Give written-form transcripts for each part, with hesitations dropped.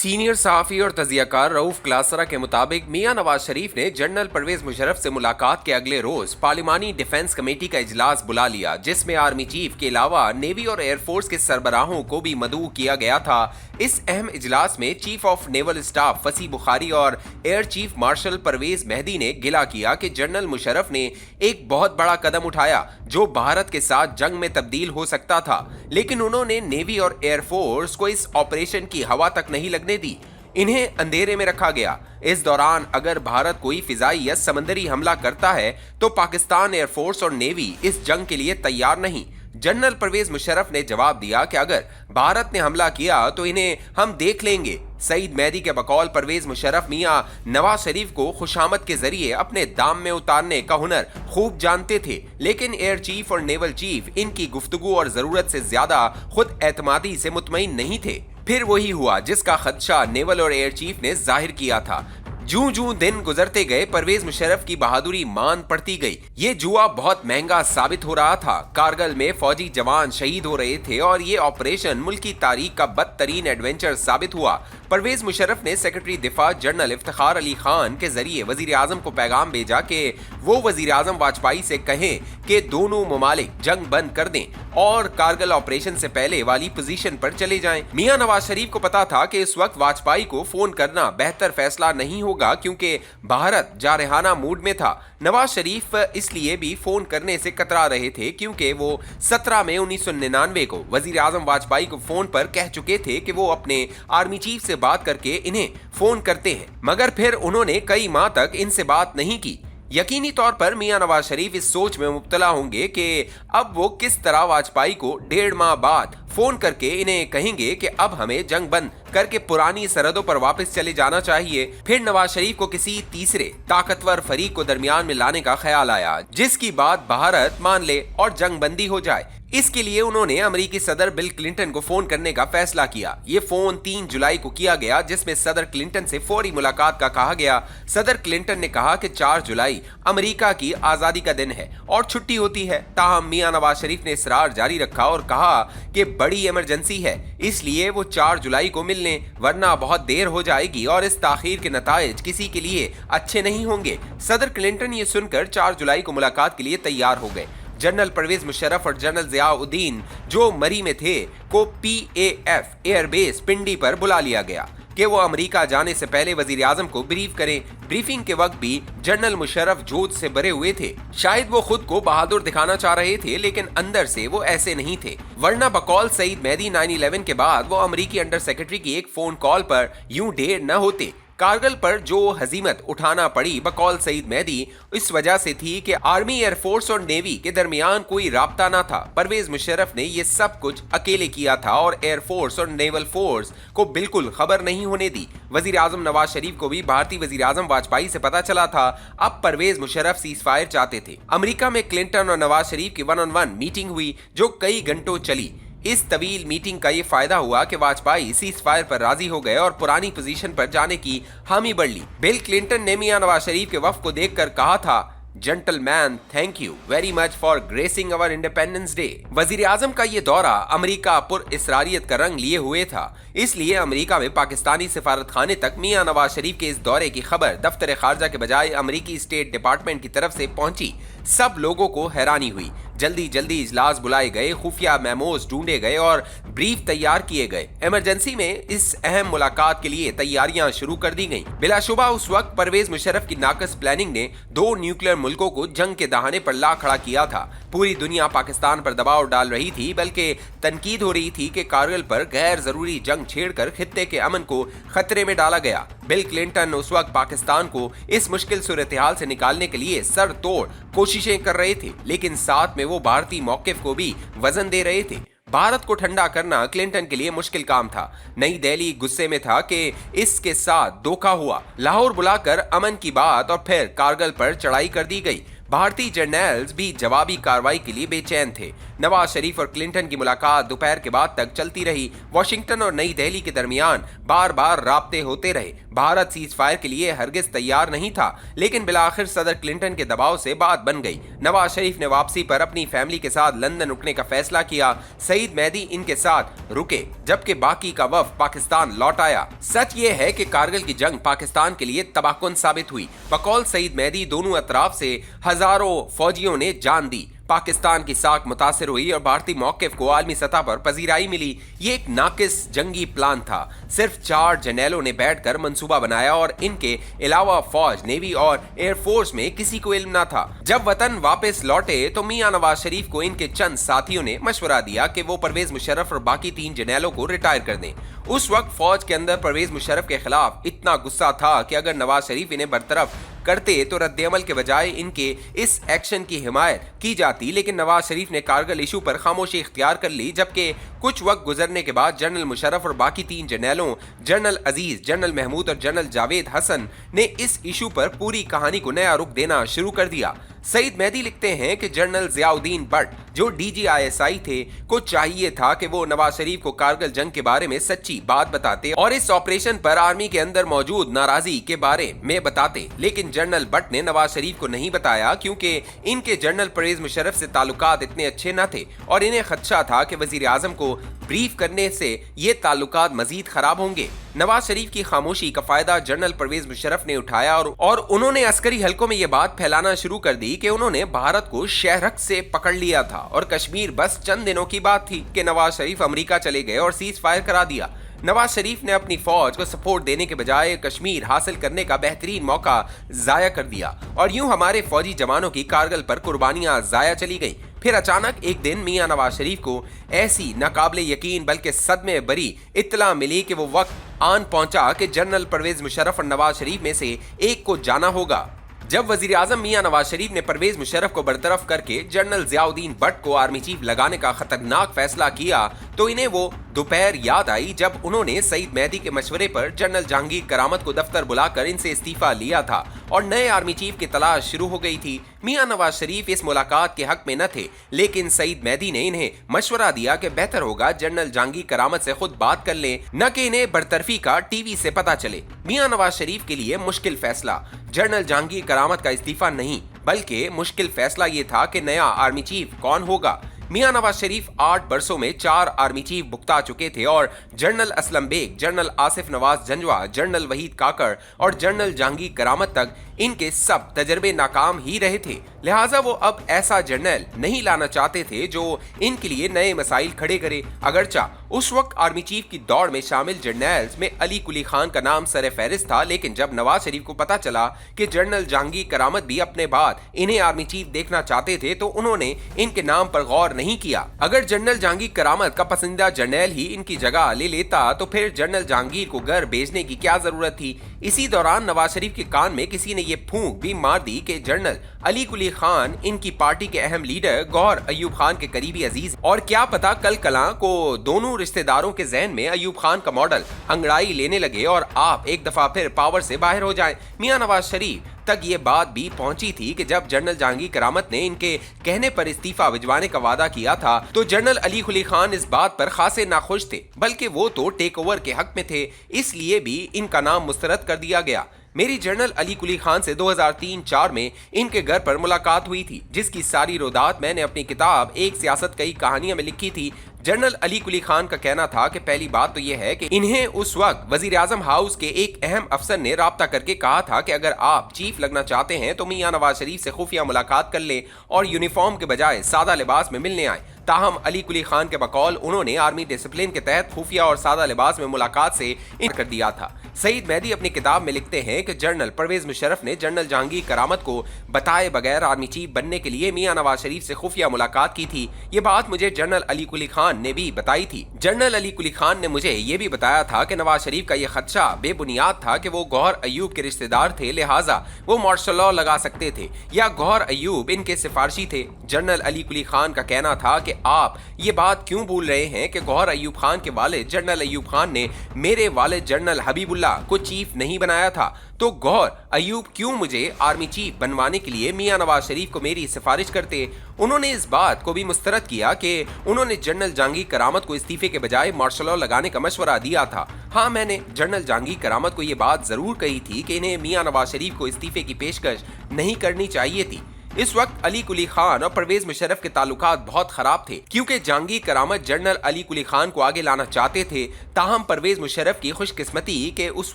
Senior सहाफ़ी और तजियाकार रऊफ क्लासरा के मुताबिक मियां नवाज शरीफ ने जनरल परवेज मुशर्रफ से मुलाकात के अगले रोज पार्लिमानी डिफेंस कमेटी का इजलास बुला लिया, जिसमें आर्मी चीफ के अलावा नेवी और एयरफोर्स के सरबराहों को भी मदऊ किया गया था। इस अहम इजलास में chief of naval staff Fasih Bukhari और air chief marshal Parvez Mehdi ने गिला किया कि जनरल मुशर्रफ ने एक बहुत बड़ा कदम उठाया जो भारत के साथ जंग में तब्दील हो सकता था, लेकिन उन्होंने नेवी और एयरफोर्स को इस ऑपरेशन की हवा तक नहीं लगने दी। इन्हें अंधेरे में रखा गया। इस दौरान अगर भारत कोई फिजाई या समंदरी हमला करता है तो पाकिस्तान एयरफोर्स और नेवी इस जंग के लिए तैयार नहीं। जनरल परवेज मुशर्रफ ने जवाब दिया कि अगर भारत ने हमला किया तो इन्हें हम देख लेंगे। सईद मेहदी के बकौल परवेज मुशर्रफ मियां नवाज शरीफ को खुशामद के जरिए अपने दाम में उतारने का हुनर खूब जानते थे, लेकिन एयर चीफ और नेवल चीफ इनकी गुफ्तगू और जरूरत से ज्यादा खुद एतमादी से मुतमईन नहीं थे। फिर वही हुआ जिसका खदशा नेवल और एयर चीफ ने जाहिर किया था। जूं जूं दिन गुजरते गए परवेज मुशर्रफ की बहादुरी मान पड़ती गई। ये जुआ बहुत महंगा साबित हो रहा था। कारगिल में फौजी जवान शहीद हो रहे थे और ये ऑपरेशन मुल्क की तारीख का बदतरीन एडवेंचर साबित हुआ। परवेज मुशर्रफ ने सेक्रेटरी दिफा जनरल इफ्तिखार अली खान के जरिए वजीर आजम को पैगाम भेजा कि वो वजीर आजम वाजपेयी से कहें कि दोनों ममालिक जंग बंद कर दें और कारगिल ऑपरेशन से पहले वाली पोजीशन पर चले जाएं। मियां नवाज शरीफ को पता था कि इस वक्त वाजपेयी को फोन करना बेहतर फैसला नहीं होगा, क्योंकि भारत जारहाना मूड में था। नवाज शरीफ इसलिए भी फोन करने से कतरा रहे थे क्योंकि वो 17 मई 1999 को वजीर आजम वाजपेयी को फोन पर कह चुके थे कि वो अपने आर्मी चीफ से बात करके इन्हें फोन करते हैं, मगर फिर उन्होंने कई माह तक इनसे बात नहीं की। यकीनी तौर पर मियां नवाज शरीफ इस सोच में मुब्तला होंगे कि अब वो किस तरह वाजपेयी को 1.5 माह बाद फोन करके इन्हें कहेंगे कि अब हमें जंग बंद करके पुरानी सरहदों पर वापस चले जाना चाहिए। फिर नवाज शरीफ को किसी तीसरे ताकतवर फरीक को दरमियान में लाने का ख्याल आया जिसकी बात भारत मान ले और जंग बंदी हो जाए। इसके लिए उन्होंने अमेरिकी सदर बिल क्लिंटन को फोन करने का फैसला किया। ये फोन 3 जुलाई को किया गया, जिसमें सदर क्लिंटन से फौरी मुलाकात का कहा गया। सदर क्लिंटन ने कहा कि 4 जुलाई अमेरिका की आजादी का दिन है और छुट्टी होती है। ताहम मियां नवाज शरीफ ने इसरार जारी रखा और कहा कि बड़ी इमरजेंसी है, इसलिए वो 4 जुलाई को मिल लें, वरना बहुत देर हो जाएगी और इस ताखीर के नताइज किसी के लिए अच्छे नहीं होंगे। सदर क्लिंटन ये सुनकर 4 जुलाई को मुलाकात के लिए तैयार हो गए। जनरल परवेज मुशर्रफ और जनरल ज़ियाउद्दीन जो मरी में थे को PAF एयरबेस पिंडी पर बुला लिया गया कि वो अमेरिका जाने से पहले वजीर आजम को ब्रीफ करें। ब्रीफिंग के वक्त भी जनरल मुशर्रफ जोश से भरे हुए थे। शायद वो खुद को बहादुर दिखाना चाह रहे थे, लेकिन अंदर से वो ऐसे नहीं थे, वरना बकौल सईद मेहदी 9/11 के बाद वो अमेरिकी अंडर सेक्रेटरी की एक फोन कॉल पर यूं ढेर न होते। कारगिल पर जो हजीमत उठाना पड़ी बकौल सईद मेहदी इस वजह से थी कि आर्मी, एयरफोर्स और नेवी के दरमियान कोई राब्ता ना था। परवेज मुशर्रफ ने ये सब कुछ अकेले किया था और एयरफोर्स और नेवल फोर्स को बिल्कुल खबर नहीं होने दी। वजीर आजम नवाज शरीफ को भी भारतीय वजीर आजम वाजपेयी से पता चला था। अब परवेज मुशर्रफ सीज फायर चाहते थे। अमेरिका में क्लिंटन और नवाज शरीफ की 1-on-1 मीटिंग हुई जो कई घंटों चली। इस तवील मीटिंग का ये फायदा हुआ कि वाजपेयी सीज फायर पर राजी हो गए और पुरानी पोजीशन पर जाने की हामी बढ़ ली। बिल क्लिंटन ने मियां नवाज शरीफ के वफ्द को देखकर कहा था, gentleman, thank you very much for gracing our independence day. वजीर आजम का ये दौरा अमेरिका पुर इसरारियत का रंग लिए हुए था, इसलिए अमेरिका में पाकिस्तानी सिफारत खाने तक मियां नवाज शरीफ के इस दौरे की खबर दफ्तर खारजा के बजाय अमेरिकी स्टेट डिपार्टमेंट की तरफ से पहुंची। सब लोगों को हैरानी हुई। जल्दी जल्दी इजलास बुलाए गए, खुफिया मेमोज ढूंढे गए और ब्रीफ तैयार किए गए। इमरजेंसी में इस अहम मुलाकात के लिए तैयारियां शुरू कर दी गईं। बिलाशुबा उस वक्त परवेज मुशर्रफ की नाकस प्लानिंग ने 2 न्यूक्लियर मुल्कों को जंग के दहाने पर ला खड़ा किया था। पूरी दुनिया पाकिस्तान पर दबाव डाल रही थी, बल्कि तनकीद हो रही थी कि कारगिल पर गैर जरूरी जंग छेड़कर खित्ते के अमन को खतरे में डाला गया। बिल क्लिंटन उस वक्त पाकिस्तान को इस मुश्किल सूरत हाल से निकालने के लिए सर तोड़ कोशिशें कर रहे थे, लेकिन साथ में वो भारतीय मौकिफ को भी वजन दे रहे थे। भारत को ठंडा करना क्लिंटन के लिए मुश्किल काम था। नई दिल्ली गुस्से में था कि इसके साथ धोखा हुआ। लाहौर बुलाकर अमन की बात और फिर कारगिल पर चढ़ाई कर दी गई। भारतीय जर्नल्स भी जवाबी कार्रवाई के लिए बेचैन थे। नवाज शरीफ और क्लिंटन की मुलाकात दोपहर के बाद तक चलती रही। वॉशिंगटन और नई दिल्ली के दरमियान बार बार राब्ते होते रहे। भारत सीज फायर के लिए हरगिज तैयार नहीं था, लेकिन बिलाखिर सदर क्लिंटन के दबाव से बात बन गई। नवाज शरीफ ने वापसी पर अपनी फैमिली के साथ लंदन रुकने का फैसला किया। सईद मेहदी इनके साथ रुके, जबकि बाकी का वफ्द पाकिस्तान लौट आया। सच ये है कि कारगिल की जंग पाकिस्तान के लिए तबाहकुन साबित हुई। बकौल सईद मेहदी दोनों अतराफ से हजारों फौजियों ने जान दी। पाकिस्तान की साख मुतासिर हुई और भारतीय मौक़िफ़ को आलमी सतह पर पजीराई मिली। ये एक नाकिस जंगी प्लान था। सिर्फ 4 जर्नैलों ने बैठकर मंसूबा बनाया और इनके अलावा फौज, नेवी और एयरफोर्स में किसी को इल्म न था। जब वतन वापस लौटे तो मियां नवाज शरीफ को इनके चंद साथियों ने मशवरा दिया कि वो परवेज मुशर्रफ और बाकी 3 जर्नैलों को रिटायर कर दें। उस वक्त फौज के अंदर परवेज मुशर्रफ के खिलाफ इतना गुस्सा था कि अगर नवाज शरीफ इन्हें बरतरफ करते तो रद्द-ए-अमल के बजाय इनके इस एक्शन की हिमायत की जाती। लेकिन नवाज शरीफ ने कारगिल इशू पर खामोशी इख्तियार कर ली। जबकि कुछ वक्त गुजरने के बाद जनरल मुशर्रफ और बाकी 3 जर्नैलों जनरल अजीज, जनरल महमूद और जनरल जावेद हसन ने इस इशू पर पूरी कहानी को नया रुख देना शुरू कर दिया। सईद मेहदी लिखते हैं कि जनरल जियाउद्दीन भट्ट, जो DGISI थे, को चाहिए था कि वो नवाज शरीफ को कारगिल जंग के बारे में सच्ची बात बताते और इस ऑपरेशन पर आर्मी के अंदर मौजूद नाराजगी के बारे में बताते। लेकिन जनरल भट्ट ने नवाज शरीफ को नहीं बताया, क्योंकि इनके जनरल परवेज मुशर्रफ से ताल्लुकात इतने अच्छे न थे और इन्हें खदशा था कि वजीर आजम को ब्रीफ करने से ये ताल्लुकात मजीद खराब होंगे। नवाज शरीफ की खामोशी का फायदा जनरल परवेज मुशर्रफ ने उठाया और उन्होंने अस्करी हलकों में ये बात फैलाना शुरू कर दी कि उन्होंने भारत को शहरक से पकड़ लिया था और कश्मीर बस चंद दिनों की बात थी कि नवाज शरीफ अमेरिका चले गए और सीज फायर करा दिया। नवाज शरीफ ने अपनी फौज को सपोर्ट देने के बजाय कश्मीर हासिल करने का बेहतरीन मौका जाया कर दिया और यूं हमारे फौजी जवानों की कारगिल पर कुर्बानियां जाया चली गईं। फिर अचानक एक दिन मियां नवाज शरीफ को ऐसी नाकाबिले यकीन बल्कि सदमे भरी इत्तला मिली कि वो वक्त आन पहुंचा कि जनरल परवेज मुशर्रफ और नवाज शरीफ में से एक को जाना होगा। जब वजीर आजम मियां नवाज शरीफ ने परवेज मुशर्रफ को बरतरफ करके जनरल जियाउद्दीन भट्ट को आर्मी चीफ लगाने का खतरनाक फैसला किया तो इन्हें वो दोपहर याद आई जब उन्होंने सईद मेहदी के मशवरे पर जनरल जहांगीर करामत को दफ्तर बुलाकर इनसे इस्तीफा लिया था और नए आर्मी चीफ की तलाश शुरू हो गई थी। मियां नवाज शरीफ इस मुलाकात के हक में न थे, लेकिन सईद मेहदी ने इन्हें मशवरा दिया कि बेहतर होगा जनरल जहांगीर करामत से खुद बात कर लें, न कि इन्हें बरतरफी का टीवी से पता चले। मियां नवाज शरीफ के लिए मुश्किल फैसला जनरल जहांगीर करामत का इस्तीफा नहीं, बल्कि मुश्किल फैसला ये था कि नया आर्मी चीफ कौन होगा। मियां नवाज शरीफ 8 बरसों में 4 आर्मी चीफ भुगता चुके थे और general Aslam Beg, general Asif Nawaz Janjua, general Waheed Kakar और जनरल जहांगीर करामत तक इनके सब तजर्बे नाकाम ही रहे थे। लिहाजा वो अब ऐसा जर्नल नहीं लाना चाहते थे जो इनके लिए नए मसाइल खड़े करे। अगरचा उस वक्त आर्मी चीफ की दौड़ में शामिल जर्नल्स में अली कुली खान का नाम सर फहरिस्त था, लेकिन जब नवाज शरीफ को पता चला कि जनरल जहांगीर करामत भी अपने बाद इन्हें आर्मी चीफ देखना चाहते थे तो उन्होंने इनके नाम पर गौर नहीं किया। अगर जनरल जहांगीर करामत का पसंदीदा जर्नल ही इनकी जगह ले लेता तो फिर जनरल जहांगीर को घर भेजने की क्या जरूरत थी। इसी दौरान नवाज शरीफ के कान में किसी ने ये फूंक भी मार दी कि जनरल अली कुली खान इनकी पार्टी के अहम लीडर गौहर अयूब खान के करीबी अजीज, और क्या पता कल कला को दोनों रिश्तेदारों के जहन में अयूब खान का मॉडल अंगड़ाई लेने लगे और आप एक दफा फिर पावर से बाहर हो जाएं। मियां नवाज शरीफ तक ये बात भी पहुंची थी कि जब जनरल जहांगीर करामत ने इनके कहने पर इस्तीफा भिजवाने का वादा किया था तो जनरल अली कुली खान इस बात पर खासे नाखुश थे, बल्कि वो तो टेक ओवर के हक में थे, इसलिए भी इनका नाम मुस्तरद कर दिया गया। मेरी जनरल अली कुली खान से 2003-4 में इनके घर पर मुलाकात हुई थी, जिसकी सारी रोदात मैंने अपनी किताब एक सियासत कई कहानियां में लिखी थी। जनरल अली कुली खान का कहना था कि पहली बात तो यह है कि इन्हें उस वक्त वजीर आजम हाउस के एक अहम अफसर ने राब्ता करके कहा था कि अगर आप चीफ लगना चाहते हैं तो मियां नवाज शरीफ से खुफिया मुलाकात कर लें और यूनिफॉर्म के बजाय सादा लिबास में मिलने आए। ताहम अली कुली खान के बकौल उन्होंने आर्मी डिसिप्लिन के तहत खुफिया और सादा लिबास में मुलाकात से इनकार कर दिया था। सईद मेहदी अपनी किताब में लिखते हैं कि जनरल परवेज मुशर्रफ ने जनरल जहांगीर करामत को बताए बगैर आर्मी चीफ बनने के लिए मियां नवाज शरीफ से खुफिया मुलाकात की थी। ये बात मुझे जनरल अली कुली खान ने भी बताई थी। जनरल अली कुली खान ने मुझे ये भी बताया था कि नवाज शरीफ का ये खदशा बेबुनियाद था कि वो गौहर अयूब के रिश्तेदार थे, लिहाजा वो मार्शल लॉ लगा सकते थे या गौहर अयूब इनके सिफारशी थे। जनरल अली कुली खान का कहना था कि आप ये बात क्यों भूल रहे हैं कि गौहर अयूब खान के वालिद जनरल अयूब खान ने मेरे वालिद जनरल हबीबुल्लाह इंडिया को चीफ नहीं बनाया था तो गौहर अयूब क्यों मुझे आर्मी चीफ बनवाने के लिए मियां नवाज शरीफ को मेरी सिफारिश करते। उन्होंने इस बात को भी मुस्तरद किया कि उन्होंने जनरल जहांगीर करामत को इस्तीफे के बजाय मार्शल लॉ लगाने का मशवरा दिया था। हाँ, मैंने जनरल जहांगीर करामत को ये बात जरूर कही थी कि इन्हें मियां नवाज शरीफ को इस्तीफे की पेशकश नहीं करनी चाहिए थी। इस वक्त अली कुली खान और परवेज मुशर्रफ के ताल्लुकात बहुत खराब थे क्योंकि जहांगीर करामत जनरल अली कुली खान को आगे लाना चाहते थे। ताहम परवेज मुशर्रफ की खुशकिस्मती के उस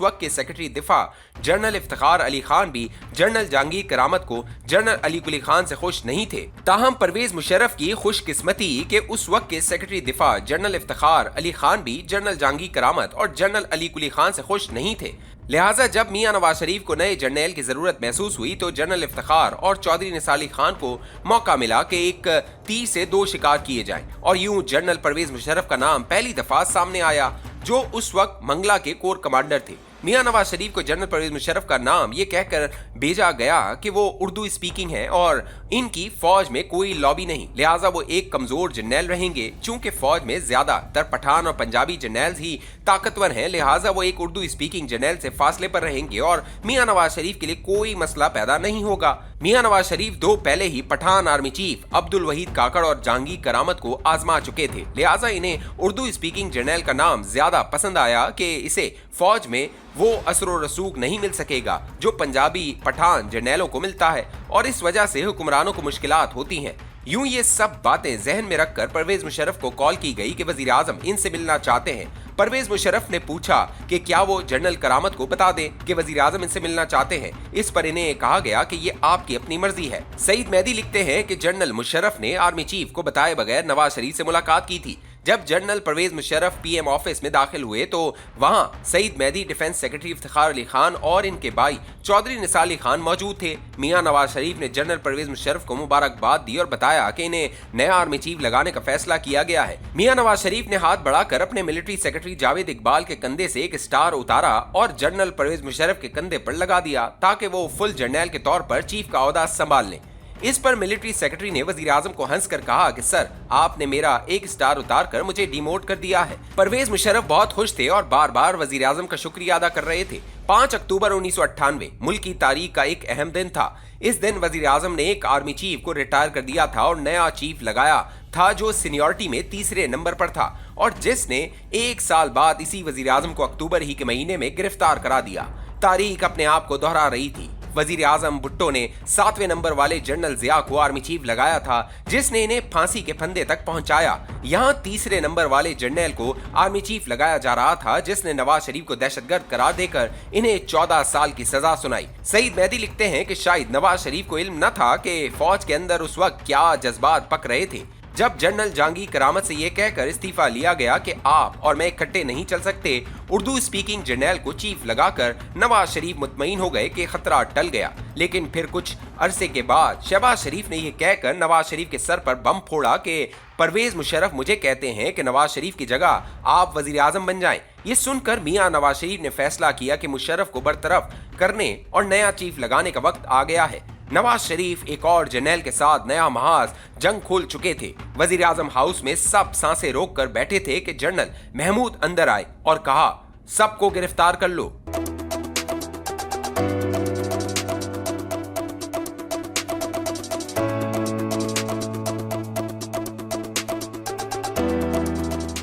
वक्त के सेक्रेटरी दिफा जनरल इफ्तिखार अली खान भी जनरल जहांगीर करामत को जनरल अली कुली खान से खुश नहीं थे। ताहम परवेज मुशर्रफ की खुशकिस्मती के उस वक्त के सेक्रेटरी दिफा जनरल इफ्तिखार अली खान भी जनरल जहांगीर करामत और जनरल अली कुली खान से खुश नहीं थे। लिहाजा जब मियां नवाज शरीफ को नए जर्नैल की जरूरत महसूस हुई तो जनरल इफ्तिखार और चौधरी निसार अली खान को मौका मिला कि एक तीर से दो शिकार किए जाएं और यूं जनरल परवेज मुशर्रफ का नाम पहली दफा सामने आया जो उस वक्त मंगला के कोर कमांडर थे। मियां नवाज शरीफ को जनरल परवेज मुशर्रफ का नाम ये कहकर भेजा गया कि वो उर्दू स्पीकिंग है और इनकी फौज में कोई लॉबी नहीं, लिहाजा वो एक कमजोर जर्नैल रहेंगे। चूंकि फौज में ज्यादातर पठान और पंजाबी जर्नैल्स ही ताकतवर हैं, लिहाजा वो एक उर्दू स्पीकिंग जर्नैल से फासले पर रहेंगे और मियां नवाज शरीफ के लिए कोई मसला पैदा नहीं होगा। मियां नवाज शरीफ दो पहले ही पठान आर्मी चीफ अब्दुल वहीद काकड़ और जहांगीर करामत को आजमा चुके थे, लिहाजा इन्हें उर्दू स्पीकिंग जर्नैल का नाम ज्यादा पसंद आया कि इसे फौज में वो असर व रसूख नहीं मिल सकेगा जो पंजाबी पठान जर्नैलों को मिलता है और इस वजह से हुक्मरानों को मुश्किलात होती हैं। यूं ये सब बातें जहन में रखकर परवेज मुशर्रफ को कॉल की गई कि वजीर आजम इनसे मिलना चाहते हैं। परवेज मुशर्रफ ने पूछा कि क्या वो जनरल करामत को बता दें कि वजीर आजम इनसे मिलना चाहते हैं। इस पर इन्हें कहा गया कि ये आपकी अपनी मर्जी है। सईद मेहदी लिखते हैं कि जनरल मुशर्रफ ने आर्मी चीफ को बताए बगैर नवाज शरीफ से मुलाकात की थी। जब general Parvez Musharraf PM office में दाखिल हुए तो वहां सईद मेहदी, डिफेंस सेक्रेटरी इफ्तिखार अली खान और इनके भाई चौधरी निसार अली खान मौजूद थे। मियां नवाज शरीफ ने जनरल परवेज मुशर्रफ को मुबारकबाद दी और बताया कि इन्हें नया आर्मी चीफ लगाने का फैसला किया गया है। मियां नवाज शरीफ ने हाथ बढ़ाकर अपने मिलिट्री सेक्रेटरी जावेद इकबाल के कंधे से एक स्टार उतारा और जनरल परवेज मुशर्रफ के कंधे पर लगा दिया ताकि वो फुल जर्नैल के तौर पर चीफ का ओहदा संभाल लें। इस पर मिलिट्री सेक्रेटरी ने वजीर आजम को हंसकर कहा कि सर, आपने मेरा एक स्टार उतार कर मुझे डिमोट कर दिया है। परवेज मुशर्रफ बहुत खुश थे और बार बार वजीर आजम का शुक्रिया अदा कर रहे थे। 5 अक्टूबर 1998 मुल्क की तारीख का एक अहम दिन था। इस दिन वजीर आजम ने एक आर्मी चीफ को रिटायर कर दिया था और नया चीफ लगाया था जो सीनियरिटी में तीसरे नंबर पर था और जिसने एक साल बाद इसी वजीर आजम को अक्टूबर ही के महीने में गिरफ्तार करा दिया। तारीख अपने आप को दोहरा रही थी। वजीर आजम भुट्टो ने 7वें नंबर वाले जनरल जिया को आर्मी चीफ लगाया था जिसने इन्हें फांसी के फंदे तक पहुंचाया। यहाँ तीसरे नंबर वाले जनरल को आर्मी चीफ लगाया जा रहा था जिसने नवाज शरीफ को दहशतगर्द करार देकर इन्हें 14 साल की सजा सुनाई। सईद मेहदी लिखते हैं कि शायद नवाज शरीफ को इल्म न था कि फौज के अंदर उस वक्त क्या जज्बात पक रहे थे जब जनरल जहांगीर करामत से यह कहकर इस्तीफा लिया गया कि आप और मैं इकट्ठे नहीं चल सकते। उर्दू स्पीकिंग जर्नैल को चीफ लगाकर नवाज शरीफ मुतमईन हो गए कि खतरा टल गया। लेकिन फिर कुछ अरसे के बाद शहबाज शरीफ ने यह कहकर नवाज शरीफ के सर पर बम फोड़ा कि परवेज मुशर्रफ मुझे कहते हैं कि नवाज शरीफ की जगह आप वजीर आजम बन जाएं। ये सुनकर मियां नवाज शरीफ ने फैसला किया कि मुशर्रफ को बरतरफ करने और नया चीफ लगाने का वक्त आ गया है। नवाज शरीफ एक और जर्नैल के साथ नया महाज जंग खोल चुके थे। वजीर आजम हाउस में सब सांसें रोक कर बैठे थे कि जनरल महमूद अंदर आए और कहा, सबको गिरफ्तार कर लो।